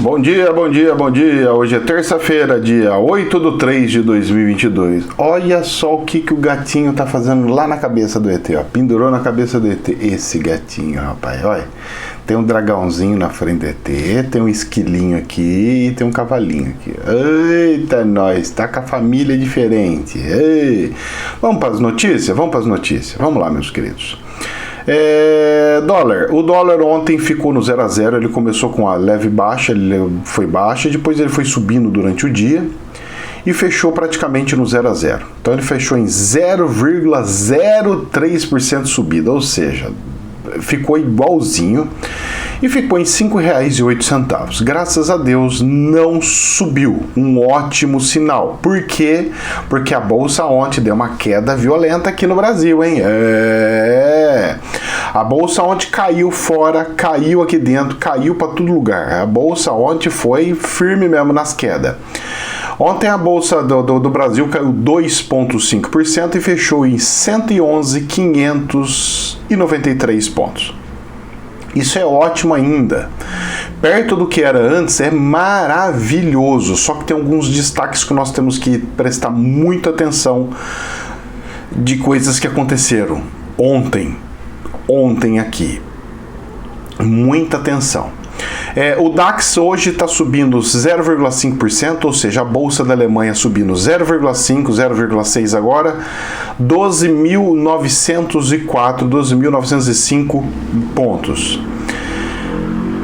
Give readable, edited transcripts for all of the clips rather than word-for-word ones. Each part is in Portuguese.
Bom dia, bom dia, bom dia. Hoje é terça-feira, dia 8/3/2022. Olha só o que o gatinho tá fazendo lá na cabeça do ET, ó. Pendurou na cabeça do ET. Esse gatinho, rapaz, olha. Tem um dragãozinho na frente do ET, tem um esquilinho aqui e tem um cavalinho aqui. Eita, nós, tá com a família diferente. Ei. Vamos para as notícias? Vamos lá, meus queridos. Dólar. O dólar ontem ficou no 0 a 0. Ele começou com a leve baixa, ele foi baixa, depois ele foi subindo durante o dia e fechou praticamente no 0 a 0. Então ele fechou em 0,03% subida, ou seja, ficou igualzinho e ficou em R$ 5,08. Graças a Deus não subiu, um ótimo sinal. Por quê? Porque a bolsa ontem deu uma queda violenta aqui no Brasil, hein? A bolsa ontem caiu fora, caiu aqui dentro, caiu para todo lugar. A bolsa ontem foi firme mesmo nas quedas. Ontem a bolsa do Brasil caiu 2,5% e fechou em 111.593 pontos. Isso é ótimo ainda. Perto do que era antes, é maravilhoso. Só que tem alguns destaques que nós temos que prestar muita atenção de coisas que aconteceram ontem aqui. Muita atenção. O DAX hoje está subindo 0,5%, ou seja, a Bolsa da Alemanha subindo 0,5%, 0,6% agora, 12.905 pontos.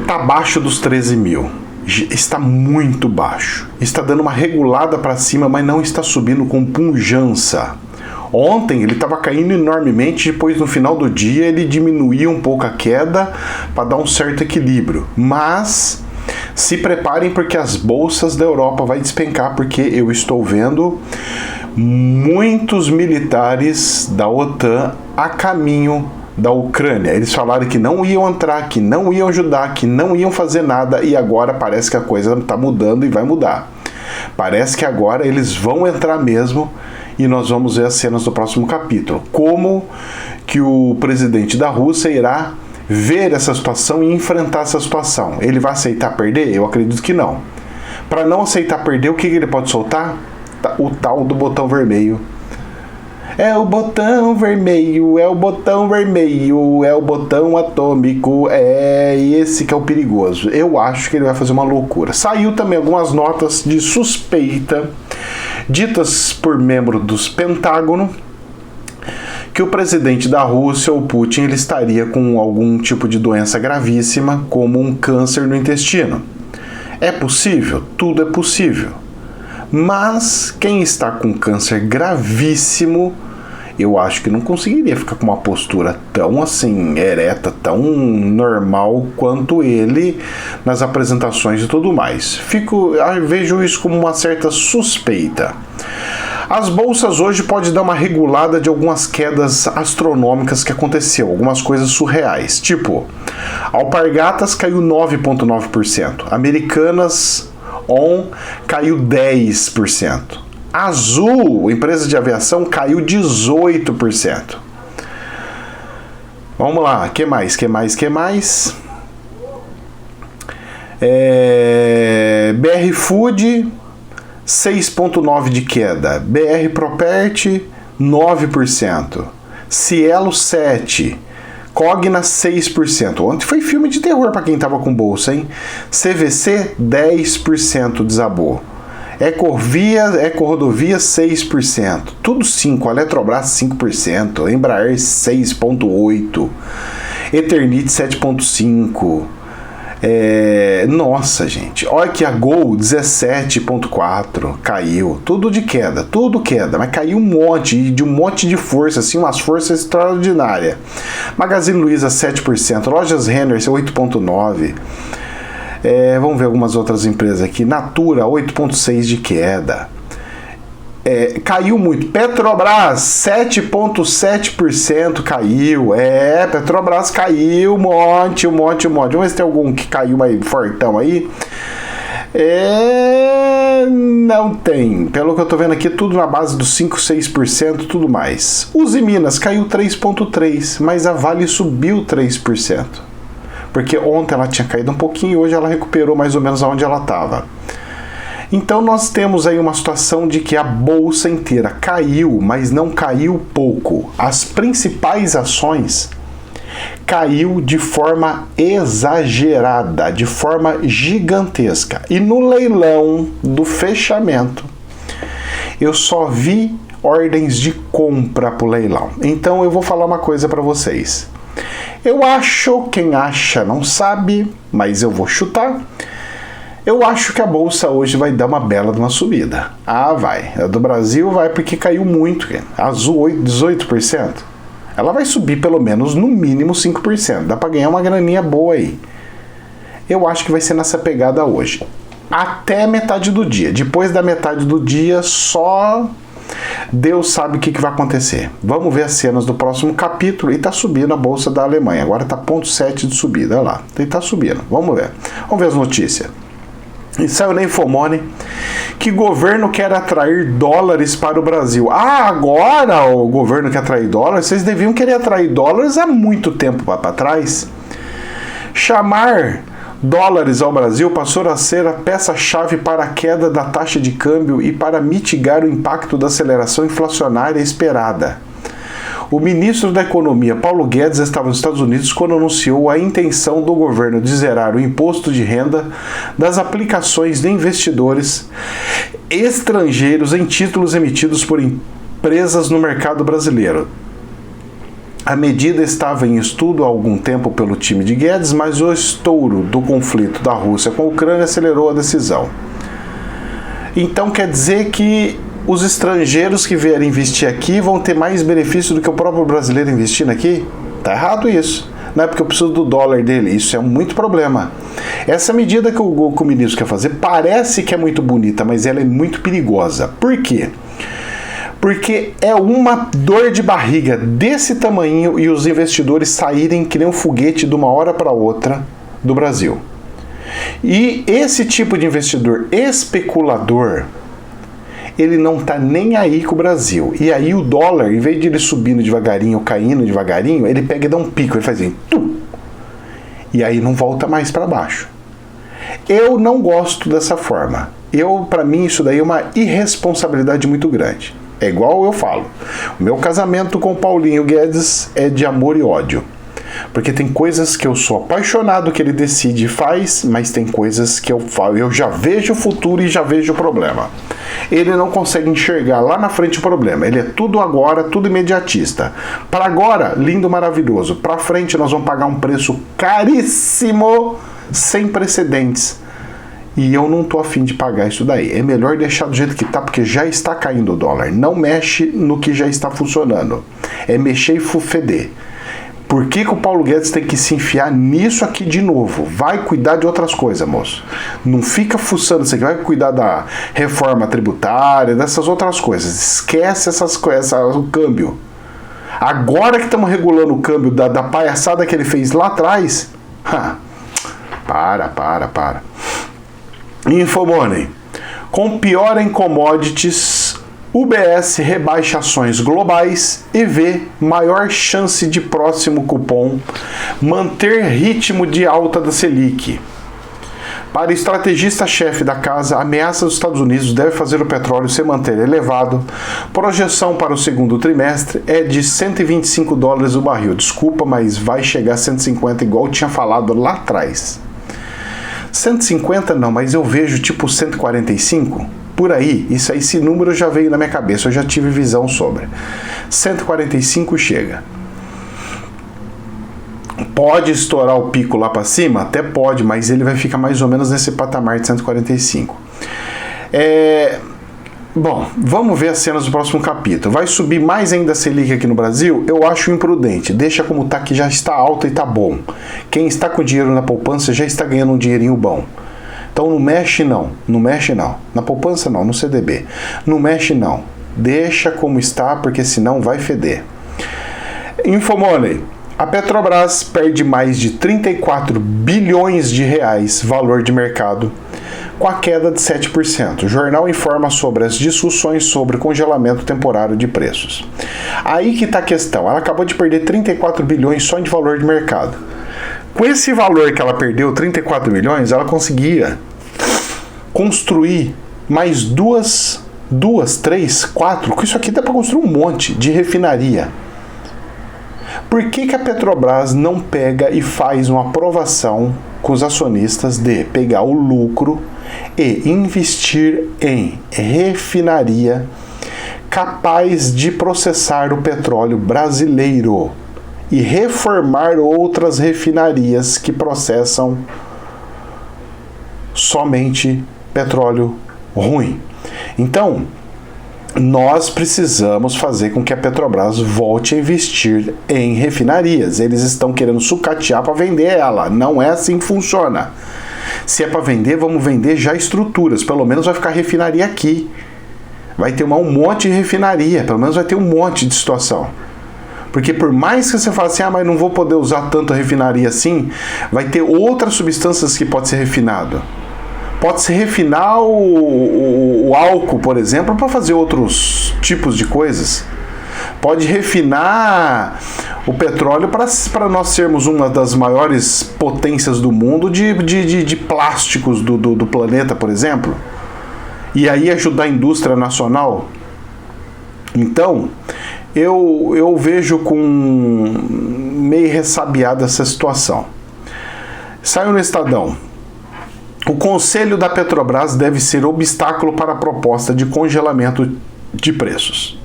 Está abaixo dos 13.000. Está muito baixo. Está dando uma regulada para cima, mas não está subindo com pujança. Ontem ele estava caindo enormemente, depois no final do dia ele diminuiu um pouco a queda para dar um certo equilíbrio. Mas se preparem porque as bolsas da Europa vai despencar, porque eu estou vendo muitos militares da OTAN a caminho da Ucrânia. Eles falaram que não iam entrar, que não iam ajudar, que não iam fazer nada e agora parece que a coisa está mudando e vai mudar. Parece que agora eles vão entrar mesmo. E nós vamos ver as cenas do próximo capítulo. Como que o presidente da Rússia irá ver essa situação e enfrentar essa situação. Ele vai aceitar perder? Eu acredito que não. Para não aceitar perder, o que ele pode soltar? O tal do botão vermelho. É o botão vermelho, é o botão vermelho, é o botão atômico, esse que é o perigoso. Eu acho que ele vai fazer uma loucura. Saiu também algumas notas de suspeita ditas por membro dos Pentágono que o presidente da Rússia, o Putin, ele estaria com algum tipo de doença gravíssima, como um câncer no intestino. É possível? Tudo é possível. Mas quem está com câncer gravíssimo, eu acho que não conseguiria ficar com uma postura tão assim, ereta, tão normal quanto ele nas apresentações e tudo mais. Vejo isso como uma certa suspeita. As bolsas hoje podem dar uma regulada de algumas quedas astronômicas que aconteceu, algumas coisas surreais. Tipo, Alpargatas caiu 9,9%, Americanas caiu 10%. Azul, empresa de aviação, caiu 18%. Vamos lá, que mais? BR Food, 6,9% de queda. BR Property, 9%. Cielo, 7%. Cogna, 6%. Ontem foi filme de terror para quem tava com bolsa, hein? CVC, 10% desabou. Ecorodovia, 6%. Tudo 5%. Eletrobras, 5%. Embraer, 6,8%. Eternit, 7,5%. Nossa, gente. Olha que a Gol, 17,4%. Caiu. Tudo queda. Mas caiu um monte. De um monte de força. Assim, umas forças extraordinárias. Magazine Luiza, 7%. Lojas Renner, 8,9%. Vamos ver algumas outras empresas aqui. Natura, 8,6% de queda. Caiu muito. Petrobras, 7,7% caiu. Petrobras caiu um monte. Vamos ver se tem algum que caiu mais fortão aí. Não tem. Pelo que eu tô vendo aqui, tudo na base dos 5, 6%, tudo mais. Uzi Minas caiu 3,3%, mas a Vale subiu 3%. porque ontem ela tinha caído um pouquinho e hoje ela recuperou mais ou menos aonde ela estava. Então nós temos aí uma situação de que a bolsa inteira caiu, mas não caiu pouco. As principais ações caiu de forma exagerada, de forma gigantesca. E no leilão do fechamento, eu só vi ordens de compra para o leilão. Então eu vou falar uma coisa para vocês. Eu acho, quem acha não sabe, mas eu vou chutar. Eu acho que a bolsa hoje vai dar uma bela de uma subida. Ah, vai. A do Brasil vai porque caiu muito. Azul 18%. Ela vai subir pelo menos no mínimo 5%. Dá para ganhar uma graninha boa aí. Eu acho que vai ser nessa pegada hoje. Até metade do dia. Depois da metade do dia, só Deus sabe o que vai acontecer. Vamos ver as cenas do próximo capítulo. E tá subindo a bolsa da Alemanha. Agora tá 0,7 de subida. Olha lá. E tá subindo. Vamos ver. Vamos ver as notícias. E saiu na Infomoney que o governo quer atrair dólares para o Brasil. Ah, agora o governo quer atrair dólares? Vocês deviam querer atrair dólares há muito tempo para trás. Chamar dólares ao Brasil passou a ser a peça-chave para a queda da taxa de câmbio e para mitigar o impacto da aceleração inflacionária esperada. O ministro da Economia, Paulo Guedes, estava nos Estados Unidos quando anunciou a intenção do governo de zerar o imposto de renda das aplicações de investidores estrangeiros em títulos emitidos por empresas no mercado brasileiro. A medida estava em estudo há algum tempo pelo time de Guedes, mas o estouro do conflito da Rússia com a Ucrânia acelerou a decisão. Então quer dizer que os estrangeiros que vierem investir aqui vão ter mais benefício do que o próprio brasileiro investindo aqui? Tá errado isso. Não é porque eu preciso do dólar dele. Isso é muito problema. Essa medida que o ministro quer fazer parece que é muito bonita, mas ela é muito perigosa. Por quê? Porque é uma dor de barriga desse tamanho e os investidores saírem que nem um foguete de uma hora para outra do Brasil. E esse tipo de investidor especulador, ele não tá nem aí com o Brasil. E aí o dólar, em vez de ele subindo devagarinho, caindo devagarinho, ele pega e dá um pico, ele faz assim, tum! E aí não volta mais para baixo. Eu não gosto dessa forma. Para mim, isso daí é uma irresponsabilidade muito grande. É igual eu falo. O meu casamento com o Paulinho Guedes é de amor e ódio. Porque tem coisas que eu sou apaixonado que ele decide e faz, mas tem coisas que eu falo, eu já vejo o futuro e já vejo o problema. Ele não consegue enxergar lá na frente o problema. Ele é tudo agora, tudo imediatista. Para agora, lindo, maravilhoso. Para frente, nós vamos pagar um preço caríssimo, sem precedentes. E eu não tô afim de pagar isso daí. É melhor deixar do jeito que tá, porque já está caindo o dólar. Não mexe no que já está funcionando. É mexer e feder. Por que o Paulo Guedes tem que se enfiar nisso aqui de novo? Vai cuidar de outras coisas, moço. Não fica fuçando isso aqui. Vai cuidar da reforma tributária, dessas outras coisas. Esquece essas coisas, o câmbio. Agora que estamos regulando o câmbio da palhaçada que ele fez lá atrás... Para. Infomoney. Com piora em commodities... UBS rebaixa ações globais e vê maior chance de próximo cupom manter ritmo de alta da Selic. Para o estrategista-chefe da casa, a ameaça dos Estados Unidos deve fazer o petróleo se manter elevado. Projeção para o segundo trimestre é de $125 o barril. Desculpa, mas vai chegar a 150 igual eu tinha falado lá atrás. 150 não, mas eu vejo tipo 145. Por aí, isso aí, esse número já veio na minha cabeça, eu já tive visão sobre. 145 chega. Pode estourar o pico lá para cima? Até pode, mas ele vai ficar mais ou menos nesse patamar de 145. Bom, vamos ver as cenas do próximo capítulo. Vai subir mais ainda a Selic aqui no Brasil? Eu acho imprudente. Deixa como tá, que já está alta e tá bom. Quem está com dinheiro na poupança já está ganhando um dinheirinho bom. Então não mexe não. Na poupança não, no CDB. Não mexe não. Deixa como está, porque senão vai feder. Infomoney. A Petrobras perde mais de 34 bilhões de reais valor de mercado, com a queda de 7%. O jornal informa sobre as discussões sobre congelamento temporário de preços. Aí que está a questão. Ela acabou de perder 34 bilhões só de valor de mercado. Com esse valor que ela perdeu, 34 milhões, ela conseguia construir mais duas, três, quatro, com isso aqui dá para construir um monte de refinaria. Por que a Petrobras não pega e faz uma aprovação com os acionistas de pegar o lucro e investir em refinaria capaz de processar o petróleo brasileiro e reformar outras refinarias que processam somente petróleo ruim? Então, nós precisamos fazer com que a Petrobras volte a investir em refinarias. Eles estão querendo sucatear para vender ela. Não é assim que funciona. Se é para vender, vamos vender já estruturas. Pelo menos vai ficar refinaria aqui. Vai ter um monte de refinaria. Pelo menos vai ter um monte de situação. Porque por mais que você fale assim, mas não vou poder usar tanto a refinaria assim, vai ter outras substâncias que pode ser refinado. Pode-se refinar o álcool, por exemplo, para fazer outros tipos de coisas. Pode refinar o petróleo para nós sermos uma das maiores potências do mundo de plásticos do planeta, por exemplo. E aí ajudar a indústria nacional. Então, eu vejo com meio ressabiada essa situação. Saiu no Estadão. O Conselho da Petrobras deve ser obstáculo para a proposta de congelamento de preços.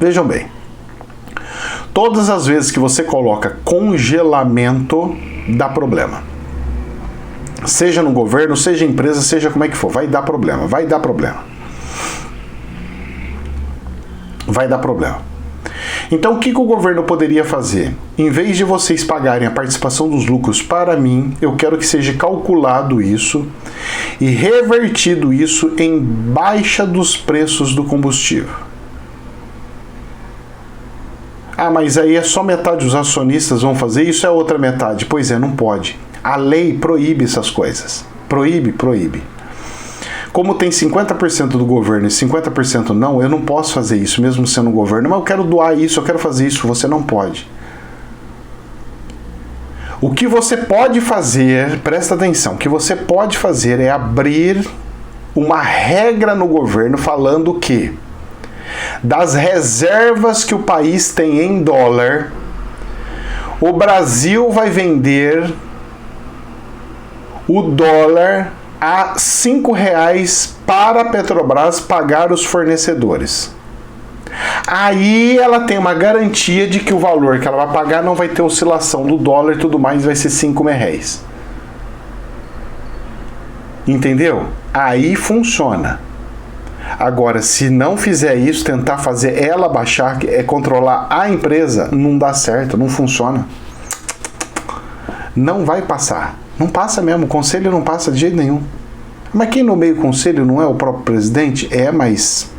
Vejam bem, todas as vezes que você coloca congelamento, dá problema. Seja no governo, seja empresa, seja como é que for, vai dar problema, vai dar problema. Vai dar problema. Então, o que o governo poderia fazer? Em vez de vocês pagarem a participação dos lucros para mim, eu quero que seja calculado isso e revertido isso em baixa dos preços do combustível. Ah, mas aí é só metade dos acionistas vão fazer, isso é outra metade. Pois é, não pode. A lei proíbe essas coisas. Proíbe. Como tem 50% do governo e 50% não, eu não posso fazer isso, mesmo sendo governo. Mas eu quero doar isso, eu quero fazer isso. Você não pode. O que você pode fazer, presta atenção, o que você pode fazer é abrir uma regra no governo falando que das reservas que o país tem em dólar, o Brasil vai vender o dólar a R$5 para a Petrobras pagar os fornecedores. Aí ela tem uma garantia de que o valor que ela vai pagar não vai ter oscilação do dólar e tudo mais, vai ser R$5. Entendeu? Aí funciona. Agora, se não fizer isso, tentar fazer ela baixar, controlar a empresa, não dá certo, não funciona. Não vai passar. Não passa mesmo, o conselho não passa de jeito nenhum. Mas quem nomeia o conselho não é o próprio presidente? É, mas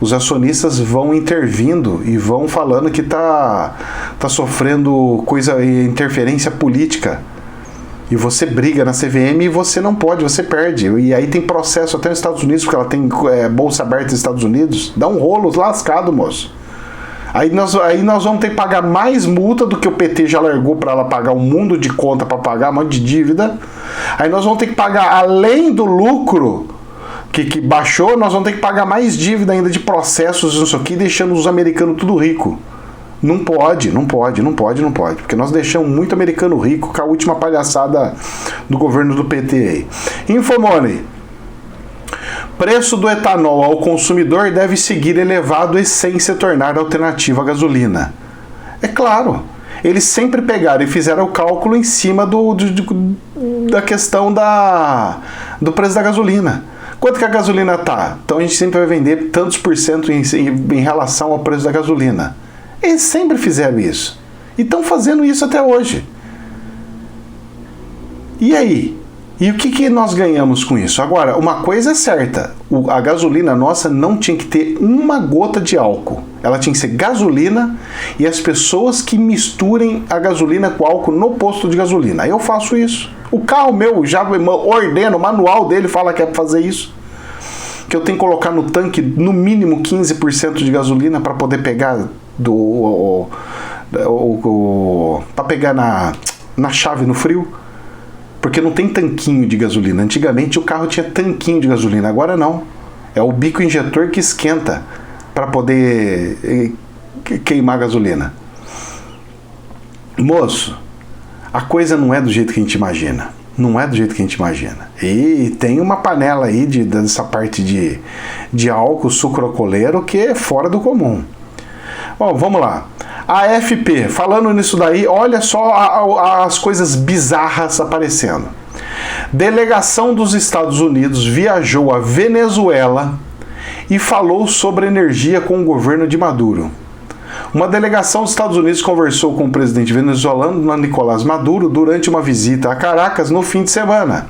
os acionistas vão intervindo e vão falando que tá sofrendo interferência política. E você briga na CVM e você não pode, você perde. E aí tem processo até nos Estados Unidos, porque ela tem bolsa aberta nos Estados Unidos. Dá um rolo lascado, moço. Aí nós vamos ter que pagar mais multa do que o PT já largou para ela pagar um mundo de conta para pagar, um monte de dívida. Aí nós vamos ter que pagar, além do lucro que baixou, nós vamos ter que pagar mais dívida ainda de processos, isso aqui, deixando os americanos tudo rico. Não pode. Porque nós deixamos muito americano rico com a última palhaçada do governo do PT aí. Infomoney. Preço do etanol ao consumidor deve seguir elevado e sem se tornar alternativa à gasolina. É claro, eles sempre pegaram e fizeram o cálculo em cima da questão do preço da gasolina. Quanto que a gasolina tá? Então a gente sempre vai vender tantos por cento em relação ao preço da gasolina. Eles sempre fizeram isso. E estão fazendo isso até hoje. E aí? E o que nós ganhamos com isso? Agora, uma coisa é certa, a gasolina nossa não tinha que ter uma gota de álcool. Ela tinha que ser gasolina e as pessoas que misturem a gasolina com álcool no posto de gasolina. Aí eu faço isso. O carro meu já ordena, o manual dele fala que é para fazer isso. Que eu tenho que colocar no tanque no mínimo 15% de gasolina para poder pegar para pegar na chave no frio, porque não tem tanquinho de gasolina. Antigamente o carro tinha tanquinho de gasolina, agora não. É o bico injetor que esquenta para poder queimar a gasolina. Moço, a coisa não é do jeito que a gente imagina. Não é do jeito que a gente imagina. E tem uma panela aí dessa parte de álcool sucrocoleiro que é fora do comum. Bom, vamos lá. A AFP, falando nisso daí, olha só as coisas bizarras aparecendo. Delegação dos Estados Unidos viajou à Venezuela e falou sobre energia com o governo de Maduro. Uma delegação dos Estados Unidos conversou com o presidente venezuelano Nicolás Maduro durante uma visita a Caracas no fim de semana,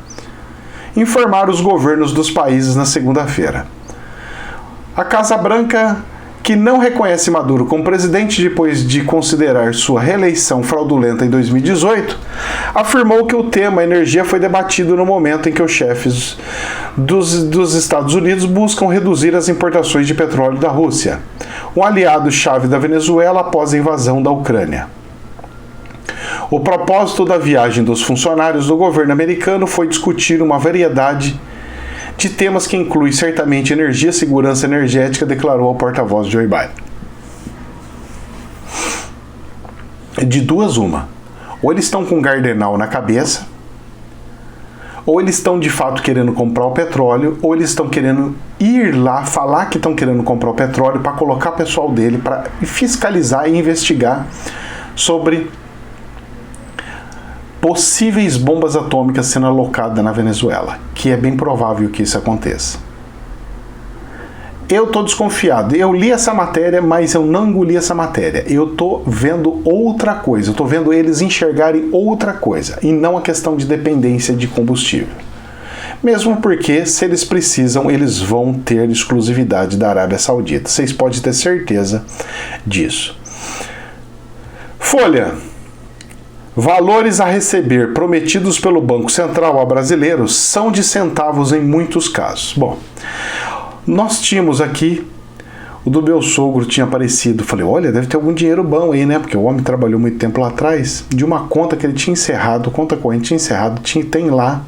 informaram os governos dos países na segunda-feira. A Casa Branca, que não reconhece Maduro como presidente depois de considerar sua reeleição fraudulenta em 2018, afirmou que o tema energia foi debatido no momento em que os chefes dos Estados Unidos buscam reduzir as importações de petróleo da Rússia, um aliado-chave da Venezuela após a invasão da Ucrânia. O propósito da viagem dos funcionários do governo americano foi discutir uma variedade de temas que inclui certamente energia e segurança energética, declarou o porta-voz Joe Biden. De duas uma. Ou eles estão com um gardenal na cabeça, ou eles estão de fato querendo comprar o petróleo, ou eles estão querendo ir lá, falar que estão querendo comprar o petróleo para colocar o pessoal dele para fiscalizar e investigar sobre possíveis bombas atômicas sendo alocadas na Venezuela, que é bem provável que isso aconteça. Eu estou desconfiado. Eu li essa matéria, mas eu não engoli essa matéria. Eu estou vendo outra coisa. Eu estou vendo eles enxergarem outra coisa, e não a questão de dependência de combustível. Mesmo porque, se eles precisam, eles vão ter exclusividade da Arábia Saudita. Vocês podem ter certeza disso. Folha. Valores a receber prometidos pelo Banco Central a brasileiros são de centavos em muitos casos. Bom, nós tínhamos aqui, o do meu sogro tinha aparecido. Falei, olha, deve ter algum dinheiro bom aí, né? Porque o homem trabalhou muito tempo lá atrás. De uma conta que ele tinha encerrado, conta corrente tinha encerrado, tem lá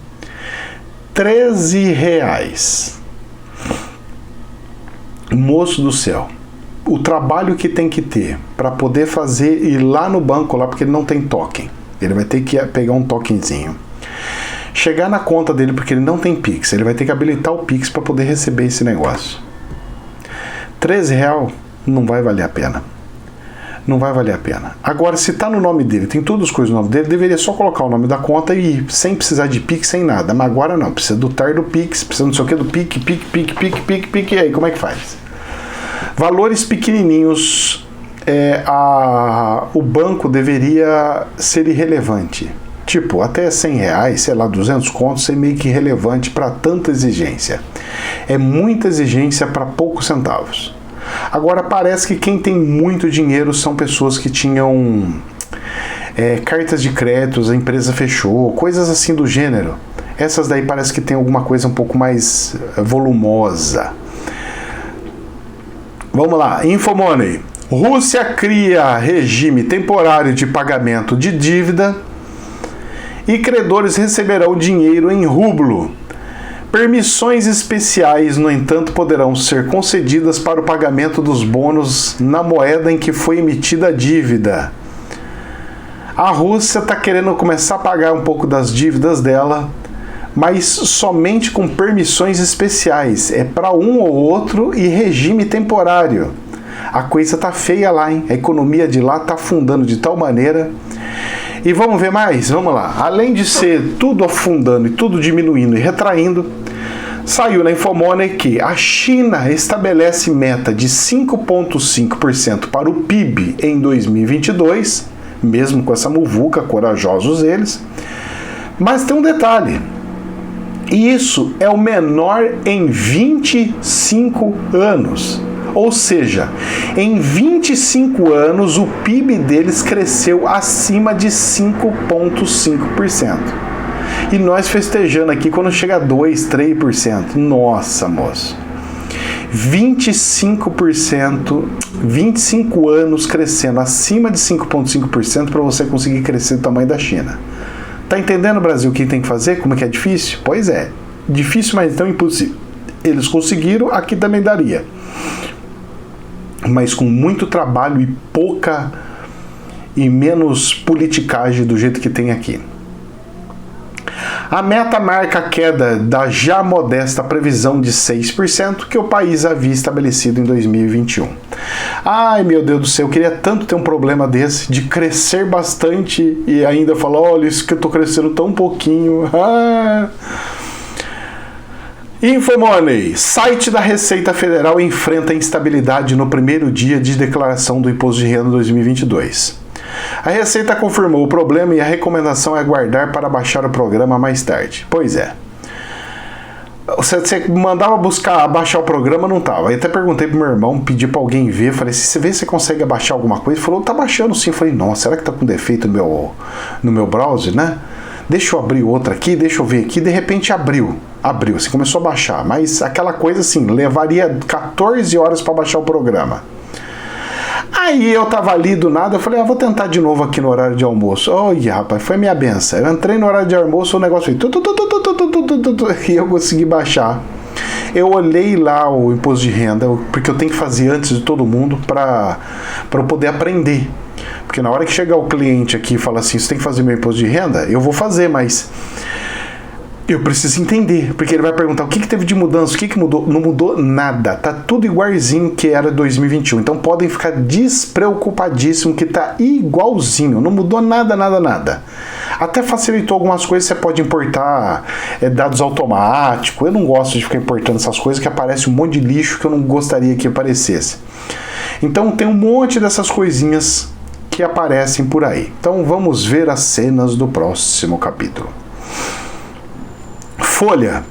R$13. Moço do céu. O trabalho que tem que ter para poder fazer, ir lá no banco, lá, porque ele não tem token. Ele vai ter que pegar um tokenzinho. Chegar na conta dele, porque ele não tem Pix. Ele vai ter que habilitar o Pix para poder receber esse negócio. R$13 não vai valer a pena. Não vai valer a pena. Agora, se está no nome dele, tem todas as coisas no nome dele, deveria só colocar o nome da conta e ir, sem precisar de Pix, sem nada. Mas agora não, precisa do TAR do Pix, precisa não sei o que do Pix, e aí, como é que faz? Valores pequenininhos, o banco deveria ser irrelevante. Tipo, até R$100, sei lá, 200 contos, ser meio que irrelevante para tanta exigência. É muita exigência para poucos centavos. Agora, parece que quem tem muito dinheiro são pessoas que tinham cartas de créditos, a empresa fechou, coisas assim do gênero. Essas daí parece que tem alguma coisa um pouco mais volumosa. Vamos lá, Infomoney. Rússia cria regime temporário de pagamento de dívida e credores receberão dinheiro em rublo. Permissões especiais, no entanto, poderão ser concedidas para o pagamento dos bônus na moeda em que foi emitida a dívida. A Rússia está querendo começar a pagar um pouco das dívidas dela, mas somente com permissões especiais. É para um ou outro e regime temporário. A coisa tá feia lá, hein? A economia de lá tá afundando de tal maneira. E vamos ver mais? Vamos lá. Além de ser tudo afundando e tudo diminuindo e retraindo, saiu na Infomoney que a China estabelece meta de 5,5% para o PIB em 2022, mesmo com essa muvuca, corajosos eles. Mas tem um detalhe. Isso é o menor em 25 anos. Ou seja, em 25 anos o PIB deles cresceu acima de 5,5%. E nós festejando aqui quando chega a 2%, 3%. Nossa, moço. 25%, 25 anos crescendo acima de 5,5% para você conseguir crescer o tamanho da China. Tá entendendo, Brasil, o que tem que fazer? Como é que é difícil? Pois é, difícil, mas não impossível. Eles conseguiram, aqui também daria. Mas com muito trabalho e menos politicagem do jeito que tem aqui. A meta marca a queda da já modesta previsão de 6% que o país havia estabelecido em 2021. Ai, meu Deus do céu, eu queria tanto ter um problema desse, de crescer bastante e ainda falar, olha, isso que eu tô crescendo tão pouquinho. Infomoney. Site da Receita Federal enfrenta instabilidade no primeiro dia de declaração do Imposto de Renda 2022. A Receita confirmou o problema e a recomendação é aguardar para baixar o programa mais tarde. Pois é. Você mandava baixar o programa, não tava. Aí até perguntei pro meu irmão, pedi pra alguém ver, falei, se você vê se você consegue abaixar alguma coisa, ele falou, tá baixando sim. Eu falei, nossa, será que tá com defeito no meu browser, né? Deixa eu abrir outra aqui, deixa eu ver aqui, de repente abriu, assim, começou a baixar, mas aquela coisa assim, levaria 14 horas para baixar o programa. Aí eu tava ali do nada, eu falei, vou tentar de novo aqui no horário de almoço. Olha, rapaz, foi minha benção. Eu entrei no horário de almoço, o negócio foi e eu consegui baixar. Eu olhei lá o imposto de renda, porque eu tenho que fazer antes de todo mundo para eu poder aprender. Porque na hora que chegar o cliente aqui e falar assim, você tem que fazer meu imposto de renda, eu vou fazer, mas eu preciso entender, porque ele vai perguntar o que teve de mudança, o que mudou. Não mudou nada, tá tudo igualzinho que era 2021. Então podem ficar despreocupadíssimos que tá igualzinho, não mudou nada. Até facilitou algumas coisas, você pode importar dados automáticos. Eu não gosto de ficar importando essas coisas, que aparece um monte de lixo que eu não gostaria que aparecesse. Então tem um monte dessas coisinhas que aparecem por aí. Então vamos ver as cenas do próximo capítulo. Folha.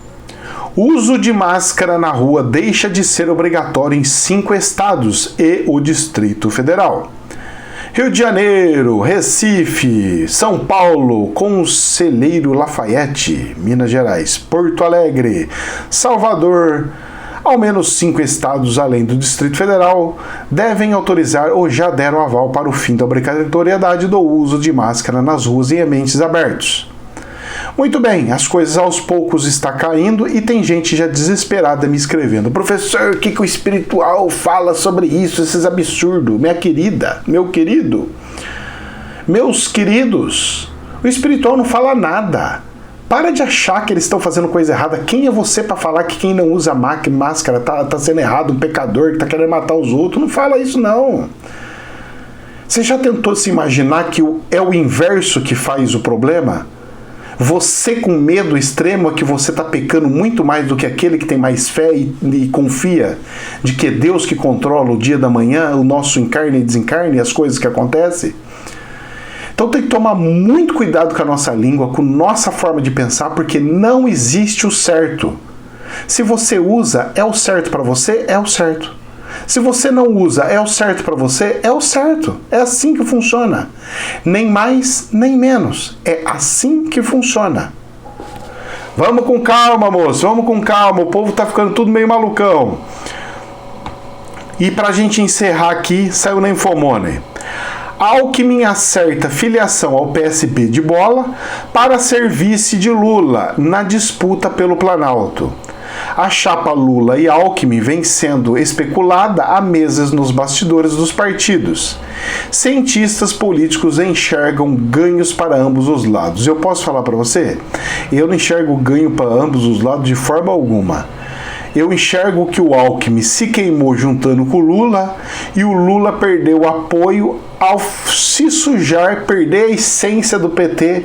Uso de máscara na rua deixa de ser obrigatório em 5 estados e o Distrito Federal. Rio de Janeiro, Recife, São Paulo, Conselheiro Lafayette, Minas Gerais, Porto Alegre, Salvador, ao menos 5 estados além do Distrito Federal devem autorizar ou já deram aval para o fim da obrigatoriedade do uso de máscara nas ruas e em ambientes abertos. Muito bem, as coisas aos poucos estão caindo e tem gente já desesperada me escrevendo. Professor, o que o espiritual fala sobre isso, esses absurdos? Minha querida, meu querido, meus queridos, o espiritual não fala nada. Para de achar que eles estão fazendo coisa errada. Quem é você para falar que quem não usa máscara tá sendo errado, um pecador que tá querendo matar os outros? Não fala isso, não. Você já tentou se imaginar que é o inverso que faz o problema? Você com medo extremo é que você está pecando muito mais do que aquele que tem mais fé e confia de que é Deus que controla o dia da manhã, o nosso encarne e desencarne e as coisas que acontecem? Então tem que tomar muito cuidado com a nossa língua, com nossa forma de pensar, porque não existe o certo. Se você usa, é o certo para você, é o certo. Se você não usa, é o certo para você, é o certo. É assim que funciona. Nem mais, nem menos. É assim que funciona. Vamos com calma, moço. Vamos com calma. O povo tá ficando tudo meio malucão. E pra gente encerrar aqui, saiu na Infomoney. Alckmin acerta filiação ao PSB de bola para ser vice de Lula na disputa pelo Planalto. A chapa Lula e Alckmin vem sendo especulada há meses nos bastidores dos partidos. Cientistas políticos enxergam ganhos para ambos os lados. Eu posso falar para você? Eu não enxergo ganho para ambos os lados de forma alguma. Eu enxergo que o Alckmin se queimou juntando com o Lula e o Lula perdeu apoio ao se sujar, perder a essência do PT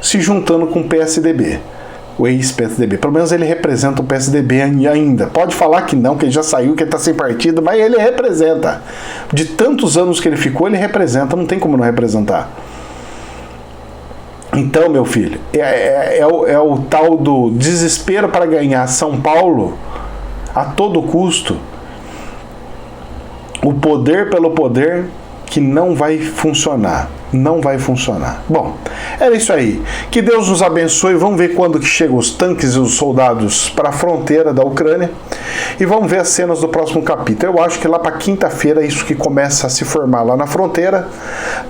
se juntando com o PSDB. O ex-PSDB. Pelo menos ele representa o PSDB ainda. Pode falar que não, que ele já saiu, que ele está sem partido, mas ele representa. De tantos anos que ele ficou, ele representa. Não tem como não representar. Então, meu filho, é o tal do desespero para ganhar São Paulo a todo custo. O poder pelo poder, que não vai funcionar. Não vai funcionar. Bom, era isso aí. Que Deus nos abençoe. Vamos ver quando que chegam os tanques e os soldados para a fronteira da Ucrânia. E vamos ver as cenas do próximo capítulo. Eu acho que lá para quinta-feira é isso que começa a se formar lá na fronteira.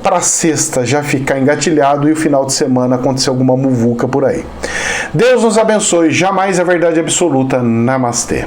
Para sexta já ficar engatilhado e o final de semana acontecer alguma muvuca por aí. Deus nos abençoe. Jamais a verdade absoluta. Namastê.